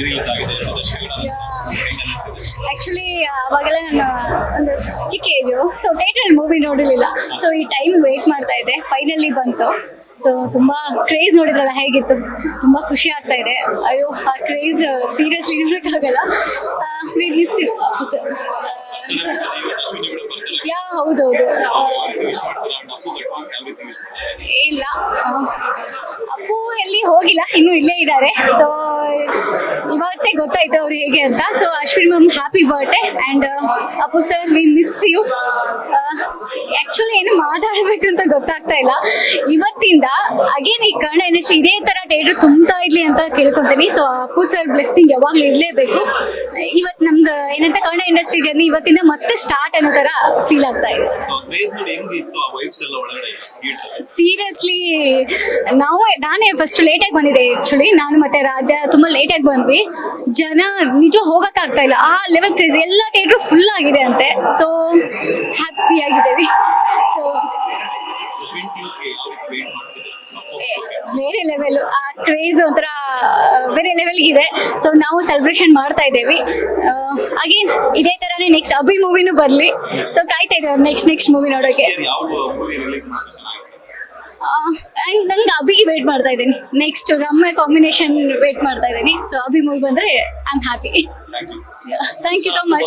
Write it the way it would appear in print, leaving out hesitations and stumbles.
Release ಆಗಿದೆ 2 ದಶಕಗಳ actually ಅವಾಗೆಲ್ಲ ನಾನು ಒಂದು ಚಿಕ್ಕ ಏಜು, ಸೊ ಥಿಯೇಟರ್ ಮೂವಿ ನೋಡಿರಲಿಲ್ಲ. ಸೊ ಈ ಟೈಮ್ ವೇಟ್ ಮಾಡ್ತಾ ಇದ್ದೆ, ಫೈನಲಿ ಬಂತು. ಸೊ ತುಂಬಾ ಕ್ರೇಜ್ ನೋಡಿದ್ರಲ್ಲ ಹೇಗಿತ್ತು, ತುಂಬಾ ಖುಷಿ ಆಗ್ತಾ ಇದೆ. ಅಯ್ಯೋ ಆ ಕ್ರೇಜ್ ಸೀರಿಯಸ್ಲಿ ನೋಡೋಕ್ಕಾಗಲ್ಲ. We miss you Appu sir. Yeah ಹೌದೌದು. ಇಲ್ಲ, ಅಪ್ಪು ಎಲ್ಲಿ ಹೋಗಿಲ್ಲ, ಇನ್ನೂ ಇಲ್ಲೇ ಇದ್ದಾರೆ. ಸೊ ಇವತ್ತೇ ಗೊತ್ತಾಯ್ತು ಅವ್ರು ಹೇಗೆ ಅಂತ. So Ashwin ma'am happy birthday and Appu sir we miss you. Actually ಏನು ಮಾತಾಡಬೇಕಂತ ಗೊತ್ತಾಗ್ತಾ ಇಲ್ಲ. ಇವತ್ತಿಂದ ಅಗೇನ್ ಈ ಕನ್ನಡ ಇಂಡಸ್ಟ್ರಿ ಇದೇ ಥರ ಥಿಯೇಟರ್ ತುಂಬ್ತಾ ಇರಲಿ ಅಂತ ಕೇಳ್ಕೊತೀನಿ. ಸೊ ಅಪ್ಪು ಸರ್ ಬ್ಲೆಸ್ಸಿಂಗ್ ಯಾವಾಗಲೂ ಇರಲೇಬೇಕು. ಇವತ್ತು ನಮ್ದು ಏನಂತ ಕನ್ನಡ ಇಂಡಸ್ಟ್ರಿ ಜರ್ನಿ ಇವತ್ತಿಂದ ಮತ್ತೆ ಸ್ಟಾರ್ಟ್ ಅನ್ನೋ ಥರ ಫೀಲ್ ಆಗ್ತಾ ಇದೆ. ಸೀರಿಯಸ್ಲಿ ನಾನೇ ಫಸ್ಟ್ ಲೇಟಾಗಿ ಬಂದಿದ್ದೆ. ಆ್ಯಕ್ಚುಲಿ ನಾನು ಮತ್ತೆ ರಾಧ್ಯ ತುಂಬ ಲೇಟಾಗಿ ಬಂದ್ವಿ. ಜನ ನಿಜ ಹೋಗೋಕ್ಕಾಗ್ತಾ ಇಲ್ಲ, ಆ ಲೆವೆಲ್ ಕ್ರೇಜ್. ಎಲ್ಲ ಥಿಯೇಟ್ರು ಫುಲ್ ಆಗಿದೆ ಅಂತೆ. ಸೊ ಹ್ಯಾಪಿ ಆಗಿದ್ದೇವೆ. ಸೊ ಬೇರೆ ಲೆವೆಲ್, ಆ ಕ್ರೇಜ್ ಒಂಥರ ಬೇರೆ ಲೆವೆಲ್ಗಿದೆ. ಸೊ ನಾವು ಸೆಲೆಬ್ರೇಷನ್ ಮಾಡ್ತಾ ಇದ್ದೇವೆ. ಅಗೇನ್ ಇದೇ ಥರನೇ ನೆಕ್ಸ್ಟ್ ಅಭಿ ಮೂವಿನೂ ಬರಲಿ. ಸೊ ಕಾಯ್ತಾ ಇದ್ದೇವೆ ನೆಕ್ಸ್ಟ್ ಮೂವಿ ನೋಡೋಕ್ಕೆ. ನಂಗೆ ಅಭಿಗೆ ವೇಟ್ ಮಾಡ್ತಾ ಇದ್ದೀನಿ. ನೆಕ್ಸ್ಟ್ ರಮ್ಯ ಕಾಂಬಿನೇಷನ್ ವೇಟ್ ಮಾಡ್ತಾ ಇದ್ದೀನಿ. ಸೊ ಅಭಿ ಮೂವಿ ಬಂದರೆ I am happy. Thank you so much.